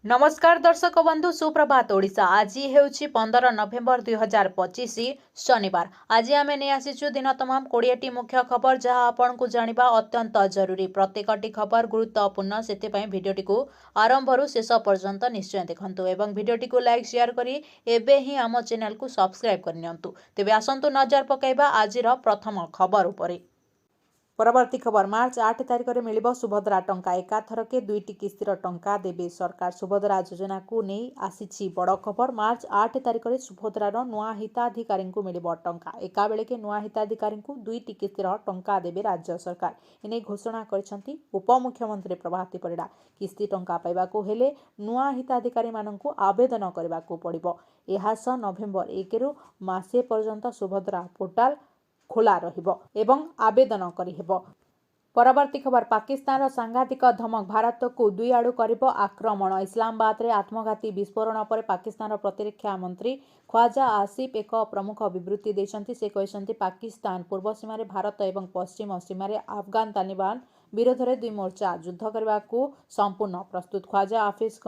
नमस्कार दर्शक बंधु सुप्रभात ओडिशा आज हेउछि 15 नवेम्बर 2025 शनिवार। आज आम नहीं आसीचु दिन तमाम 20टी मुख्य खबर जहां आपन को जानिबा अत्यंत जरूरी। प्रत्येकटी खबर गुरुत्वपूर्ण सेतिपई भिडियोटी को आरंभरू शेष पर्यंत निश्चय देखंतु एवं भिडियोटी को लाइक शेयर करी एबे ही आम चैनल को सब्सक्राइब करनियंतु। तेबे आसंतु नजर पकाइबा आजिर प्रथम खबर उपरे। परवर्ती खबर मार्च 8 तारिख में मिलिब सुभद्रा टंका। एकाथरके 2टी किस्तिर टंका देवे सरकार। सुभद्रा योजना को नहीं आसी बड़ खबर। मार्च 8 तारिख में सुभद्रार नुआ हिताधिकारी को मिलिब टंका। एका बेलेके नुआ हिताधिकारी को 2टी किस्तिर टंका देवे राज्य सरकार। एने घोषणा कर उपमुख्यमंत्री प्रभाती परिड़ा। किस्ती टंका पाइबाकू हेले नुआ हिताधिकारी माननकू आवेदन करबाकू पड़िबो। एहास नवेम्बर 1 रु मासे पर्यंत सुभद्रा पोर्टाल खोला रहिबो एवं आवेदन करिहेबो। परवर्ती खबर पाकिस्तान सांघातिक धमक। भारत को दुई आड़ू करिबो आक्रमण। इस्लामाबाद रे आत्मघाती विस्फोरण पर पाकिस्तान प्रतिरक्षा मंत्री ख्वाजा आसिफ एक प्रमुख विवृत्ति देछंती। से कहछंती पाकिस्तान पूर्व सीमा रे भारत एवं पश्चिम सीमा रे अफगान तालिबान विरोध में दुई मोर्चा युद्ध करने को संपूर्ण प्रस्तुत। ख्वाजा आफिस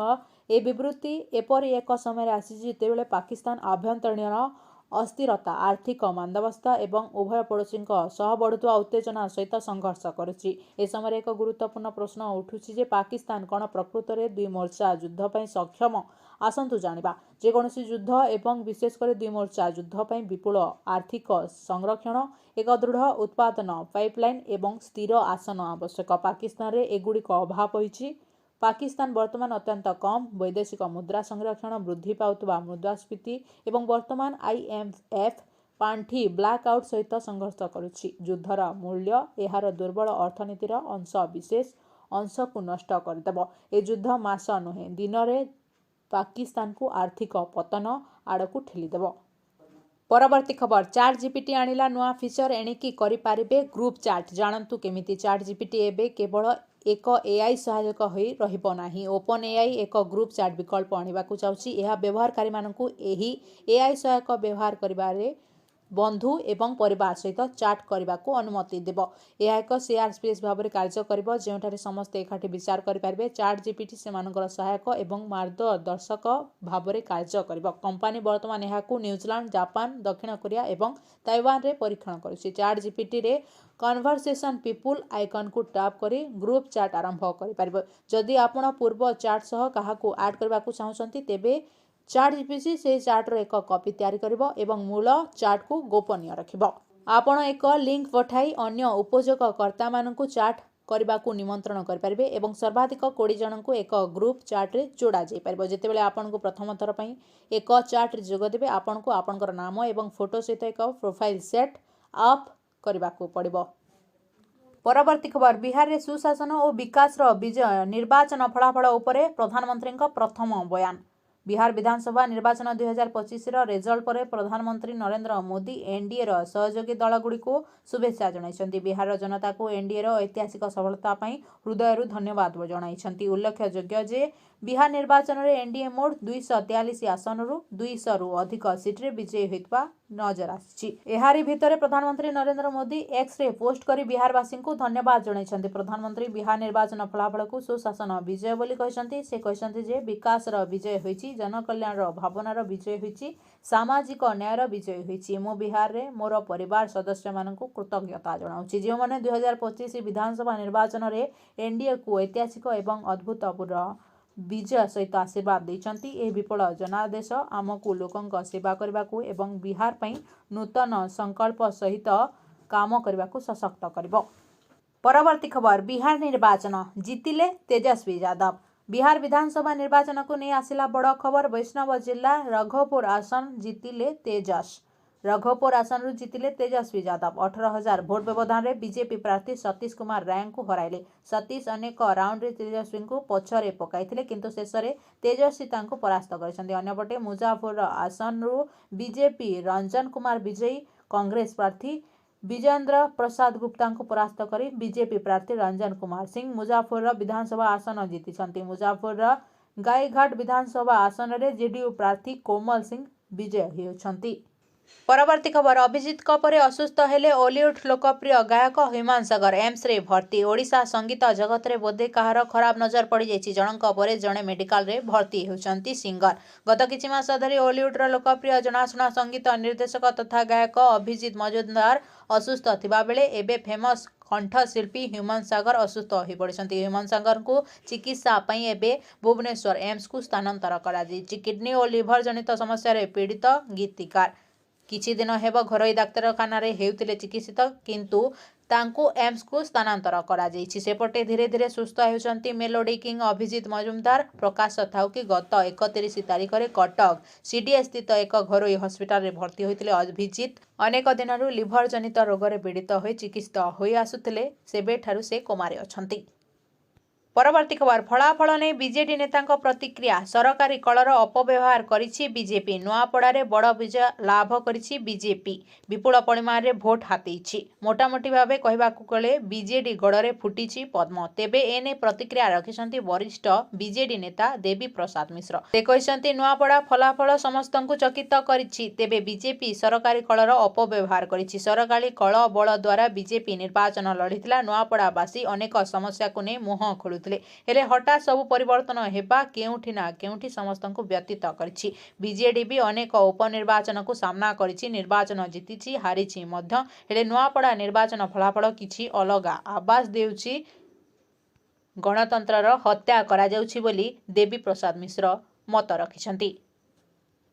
ए विवृत्ति एपरी एक समय आसी जितेबेले पाकिस्तान आभ्यंतरीण अस्थिरता आर्थिक मांदावस्था एवं उभय पड़ोशी सह बढ़ुवा उत्तेजना सहित संघर्ष करुछि। ए समय एक गुरुत्वपूर्ण प्रश्न उठुछि जे पाकिस्तान कौन प्रकृत में दुई मोर्चा युद्ध पर सक्षम। आसंतु जानिबा जेकोसी युद्ध एवं विशेषकर दुई मोर्चा युद्ध पर विपुल आर्थिक संरक्षण एक दृढ़ उत्पादन पाइपलाइन एवं स्थिर आसन आवश्यक। पाकिस्तान रे एगुड़िक अभाव होइछि। पाकिस्तान वर्तमान अत्यंत कम वैदेशिक मुद्रा संरक्षण वृद्धि पाउतबा मुद्रास्फीति एवं वर्तमान IMF पांठी ब्लैकआउट सहित संघर्ष करुछि। युद्धर मूल्य एहार दुर्बल अर्थनीतिर अंश विशेष अंश को नष्ट करदेव। ए युद्ध मास नुहे दिन में पाकिस्तान को आर्थिक पतन आड़कू ठेलीदेव। परवर्ती खबर चैट जीपीटी आनिला नुआ फीचर एणिकी करिपारिबे ग्रुप चैट। जानंतु केमिति चैट जीपीटी एबे केवल एक AI सहायक होई रहिबो नाही। ओपन AI एक ग्रुप चैट विकल्प आनिबाकू चाहूछि। यह व्यवहारकारी मानकू एही AI सहायक व्यवहार करिबारे बंधु एवं परिवार सहित चैट करने को अनुमति देव। यह एक शेयर स्पेस भाव में कार्य कर जोठारे समस्ते एकाठी विचार करेंगे। चैट जीपीटी से सहायक एवं मार्गदर्शक भाव में कार्य कर। कंपनी वर्तमान यह न्यूजीलैंड जापान दक्षिण कोरिया एवं ताइवान रे परीक्षण करुछि। चैट जीपीटी रे कन्वर्सेशन पीपुल आइकन को टैप करी ग्रुप चैट आरंभ करें। जदि आपण पूर्व चैट सह काहाकू ऐड करने को चाहते तेबे चैट जीपीटी से चैट्र एक कॉपी तैयारी करिबो एवं मूल चैट को गोपनीय रखिबो। आपण एक लिंक पठाई अन्य उपयोगकर्ता मानकू चैट करने को निमंत्रण करें एवं सर्वाधिक 20 जन को एक ग्रुप चैट रे जोड़ा जाई परबो। जेतेबेले आपण को प्रथम थर पई एक चैट रे जोग देबे आपण को आपनकर नाम एवं फोटो सहित एक प्रोफाइल सेट अप करबा को पड़िबो। परवर्ती खबर बिहार रे सुशासन और विकास रो विजय। निर्वाचन फलाफल उपरे प्रधानमंत्री प्रथम बयान। बिहार विधानसभा निर्वाचन 2025 रेजल्ट पर प्रधानमंत्री नरेंद्र मोदी एनडीए सहयोगी दलगुड़ी को शुभेच्छा जणाइछन्ति। बिहार जनता को एनडीए ऐतिहासिक सफलता पई हृदयरु धन्यवाद जणाइछन्ति। उल्लेखयोग्य जे बिहार निर्वाचन में एनडीए मोड 243 आसन रु 200 रु अधिक सीट्रे विजयी होइतबा नजर आछि। एहारी भितरे प्रधानमंत्री Narendra Modi X ray post करी बिहारवासी को धन्यवाद जणाइछन्ति। प्रधानमंत्री बिहार निर्वाचन फलाफल को सुशासन विजय बोली कहछन्ति। से कहछन्ति जे विकास विजय होइछि, जनकल्याण भावनार विजय होइछि, सामाजिक न्यायर विजय होइछि। मो बिहार रे मोर परिवार सदस्य माननकु कृतज्ञता जणाउछि जे माने 2025 विधानसभा निर्वाचन रे एनडीए को ऐतिहासिक एवं अद्भुतपूर्ण विजय सहित आशीर्वाद देइछन्ति। ए विपुल जनादेश आमको लोकंक सेवा करबाकू एवं बिहार पई नूतन संकल्प सहित काम करबाकू सशक्त करिबो। परवर्ती खबर बिहार निर्वाचन जीतिले तेजस्वी यादव। बिहार विधानसभा निर्वाचन को नहीं आसिला बड़ खबर। वैष्णव जिला रघोपुर आसन जीतिले तेजस। रघोपुर आसन रु जीतिले तेजस्वी यादव। 18,000 भोट व्यवधान रे बीजेपी प्रार्थी सतीश कुमार राय को हराइले। सतीश अनेक राउंड रे तेजस्वी को पछरे पकाइथिले किंतु शेष रे तेजस्वी तांको परास्त करछन्ती। अन्यपटे मुजफ्फरपुर आसन रु बीजेपी रंजन कुमार विजयी कांग्रेस प्रार्थी विजेंद्र प्रसाद गुप्ता को परास्त करी बीजेपी प्रार्थी रंजन कुमार सिंह मुजफ्फरपुर विधानसभा आसन जीति। मुजफ्फरपुर गाईघाट विधानसभा आसन रे जेडीयू प्रार्थी कोमल सिंह विजय होइछन्ती। परवर्ती खबर अभिजित परे असुस्थ हेले ओलीउड लोकप्रिय गायक ह्यूमान सागर एम्स रे भर्ती ओडिशा संगीत जगत रे बोधे कहार खराब नजर पड़ जाइछि जनक परे जणे मेडिकल रे भर्ती होउछंती सिंगर गत किछि मास धरि ओलीउड रो लोकप्रिय जनाशुना संगीत निर्देशक तथा गायक अभिजित मजुमदार असुस्थ थिबा बेले एबे फेमस कंठशिल्पी ह्यूमान सागर असुस्थ हो पड़ती ह्यूमान सागर को चिकित्सा पई एबे भुवनेश्वर एम्स को स्थानांतर करा जाइछि किडनी और लिभर जनित समस्या रे पीड़ित गीतिकार किछि दिन हेब घरोई डाक्तरखाना रे हेउतिले चिकित्सित किंतु तांकु एम्स को स्थानांतर करा जाइछि सेपटे धीरे धीरे सुस्थ हेउचंती मेलोडी किंग अभिजित मजुमदार प्रकाश थाउ कि गत 31 तारिख रे कटक सीडीएस स्थित एक घरोई हॉस्पिटल रे भर्ती होइतिले अभिजित अनेक दिनरु लिभर जनित रोग रे पीड़ित होई चिकित्सित होई आसुतिले सेबे ठारु से कोमारे अछंती। परवर्ती खबर फलाफल ने बीजेडी नेता प्रतिक्रिया सरकारी कलर अपव्यवहार करिछि बीजेपी नुआपड़ारे बड़ विजय लाभ करिछि बीजेपी विपुल परिमाण रे भोट हातेछि मोटामोटी भावे कहबाकू गले बीजेडी गड़रे फुटिछि पद्म तेबे एने प्रतिक्रिया रखिसंती वरिष्ठ बीजेडी नेता देवी प्रसाद मिश्र से कहिसंती नुआपड़ा फलाफल समस्तंकु चकित करिछि तेबे बीजेपी सरकारी कलर अपव्यवहार करिछि सरकारी कल बल द्वारा बीजेपी निर्वाचन लड़िथिला नुआपड़ावासी अनेक समस्या को ने मुह खोलु हेले हठात सबु परिवर्तन हेबा केउठी ना केउठी समस्तंकु व्यतीत करिछि बीजेडी भी अनेक उपनिर्वाचन को सामना करिछि निर्वाचन जीतिछि हारिछि मध्य हेले नुआपड़ा निर्वाचन फलाफल किछि अलगा आवाज देउछि गणतंत्रर हत्या करा जाउछि बोली देवी प्रसाद मिश्र मत रखिछंती।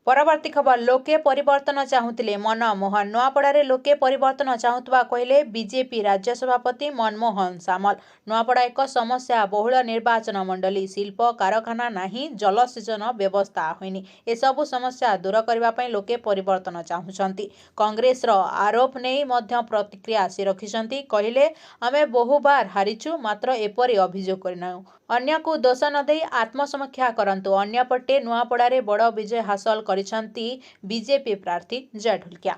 परवर्ती खबर लोके परिवर्तन चाहूतिले मनमोहन नुआपड़ारे लोके परिवर्तन चाहूतबा कहले बीजेपी राज्य सभापति मनमोहन सामल नुआपड़ा एक समस्या बहुल निर्वाचन मंडली शिल्प कारखाना नाही जलसेचन व्यवस्था होइनी ए सबु समस्या दूर करबा पई लोके परिवर्तन चाहूछंती कांग्रेस रो आरोप नै मध्य प्रतिक्रिया से रखिसंती कहले आमे बहुबार हारिछु मात्र एपरि अभियोग करनाउ अन्य को दोष न देई आत्मसमीक्षा करंतु अन्य पटे नुआपड़ारे बड़ विजय हासिल करिसंती बीजेपी प्रार्थी जय ढुलकिया।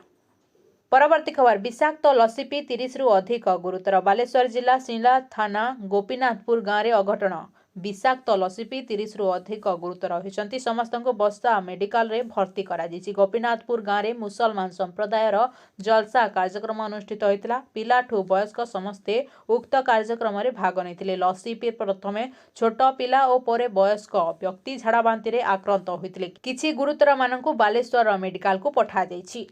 परवर्ती खबर विषाक्त लसी पी 30 रु अधिक गुरुतर बालेश्वर जिला सिला थाना गोपीनाथपुर गाँव रे अघटन विषाक्त लसी पी 30 रु अधिक गुरुतर होइछंती समस्त को बस्ता मेडिकल रे भर्ती करा जाइछि गोपीनाथपुर गाँव रे मुसलमान संप्रदायर जलसा कार्यक्रम अनुष्ठित होइतिला पिलाठू वयस्क समस्ते उक्त कार्यक्रम रे भाग नैतिले लसी पी प्रथमे छोट पिला और परे वयस्क व्यक्ति झाड़ा बांती रे आक्रांत होइतिले किछि गुरुतर मानकु बालेश्वर मेडिकल को पठा जाइछि।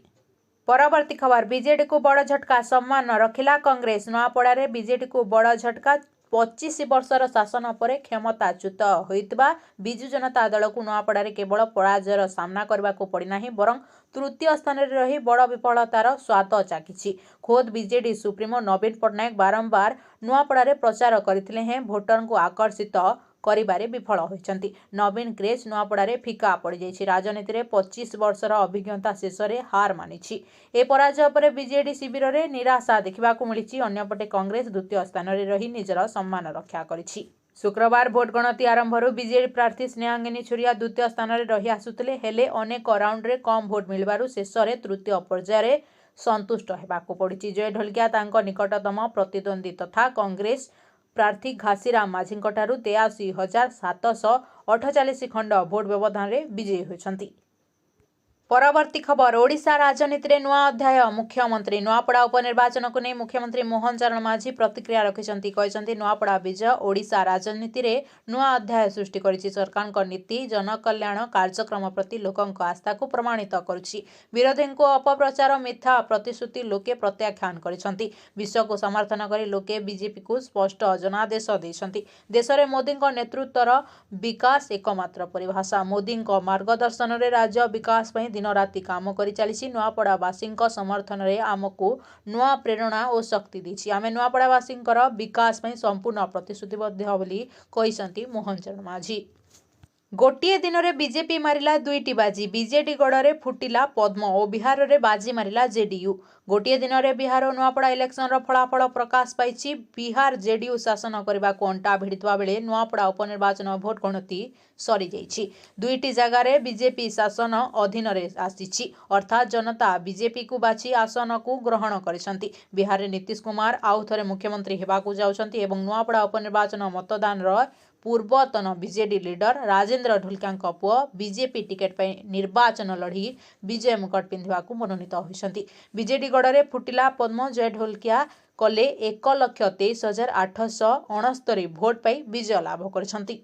परवर्ती खबर बीजेडी को बड़ झटका सम्मान रखिला कांग्रेस नुआपड़ारे बीजेडी को बड़ झटका 25 वर्षर शासन पर क्षमताच्युत होइतबा बिजु जनता दल को नुआपड़ारे केवल पराजयर सामना करबा को पड़ी नाही बरं तृतीय स्थान रे रही बड़ विफलतार स्वाद चाकिछि खोद बीजेडी सुप्रीमो नवीन पटनायक बारंबार नुआपड़ारे प्रचार करथिले हैं भोटर को आकर्षित करिबारे विफल होइछंती नवीन क्रेज नुआपड़ारे फिका पड़ जाइछि राजनीति रे 25 वर्षर अभिज्ञता शेष रे हार मानिछि ए पराजय पर बीजेडी शिविर रे निराशा देखिबाकू मिलिछि अन्यपटे कांग्रेस द्वितीय स्थान रे रही निजर सम्मान रक्षा करिछि। शुक्रवार भोट गणति आरंभरू बीजेडी प्रार्थी स्नेहांगिनी छुरिया द्वितीय स्थान रे रही आसुतले हेले अनेक राउंड रे कम भोट मिलबारू शेष रे तृतीय पर्याय रे संतुष्ट हेबाकू पड़िछि जय ढोलकिया तांको निकटतम प्रतिद्वंदी तथा कांग्रेस प्रार्थी घासीराम माझी 83,748 खंड भोट व्यवधान रे विजयी होइछंती। परवर्ती खबर ओडिशा राजनीति रे नुआ अध्याय मुख्यमंत्री नुआपड़ा उपनिर्वाचन को नहीं मुख्यमंत्री मोहन चरण माझी प्रतिक्रिया रखिछंती कहछंती नुआपड़ा विजय ओडिशा राजनीति रे नुआ अध्याय सृष्टि करिछि सरकार को नीति जनकल्याण कार्यक्रम प्रति लोकन को आस्था को प्रमाणित करुछि विरोधी को अपप्रचार मिथ्या प्रतिश्रुति लोके प्रत्याख्यान करिछंती विश्व को समर्थन करी लोके बीजेपी को स्पष्ट जनादेश दैछंती देश रे मोदी को नेतृत्वर विकास एकमात्र परिभाषा मोदी को मार्गदर्शन रे राज्य विकास पई दिन राति काम करी चली नुआपड़ावासी समर्थन रे आमको नुआ प्रेरणा और शक्ति दी आमे नुआपड़ावासी विकास में संपूर्ण प्रतिश्रुतिबद्ध बोली कहिसंती मोहन चरण माझी। गोटे दिन में बीजेपी मारिला दुईटी बाजी बीजेडी गड़े फुटिला पद्म और बिहार रे बाजी मारिला जेडीयू गोटे दिन में बिहार और नुआपड़ा इलेक्शन फलाफल प्रकाश पाई। बिहार जेडीयू शासन करने को अंटा भिड़ता बेले नुआपड़ा उपनिर्वाचन भोट गणति सरी जाइछि। दुईटी जगार बीजेपी शासन अधीन आसी अर्थात जनता बीजेपी को बाछी आसन को ग्रहण करिसंती। बिहार रे नीतीश कुमार आउ थरे मुख्यमंत्री हेबाकू जाउछंती एवं नुआपड़ा उपनिर्वाचन मतदान पूर्वतन बीजेडी लीडर राजेंद्र ढोलकिया पुओ बीजेपी टिकेट पर निर्वाचन लड़ी विजय मुकुट पिंधिबाकू मनोनीत होइसंती। बीजेडी गढ़ फुटिला पद्मजय ढोलकिया कले 1,23,869 भोट पाई विजय लाभ करछंती।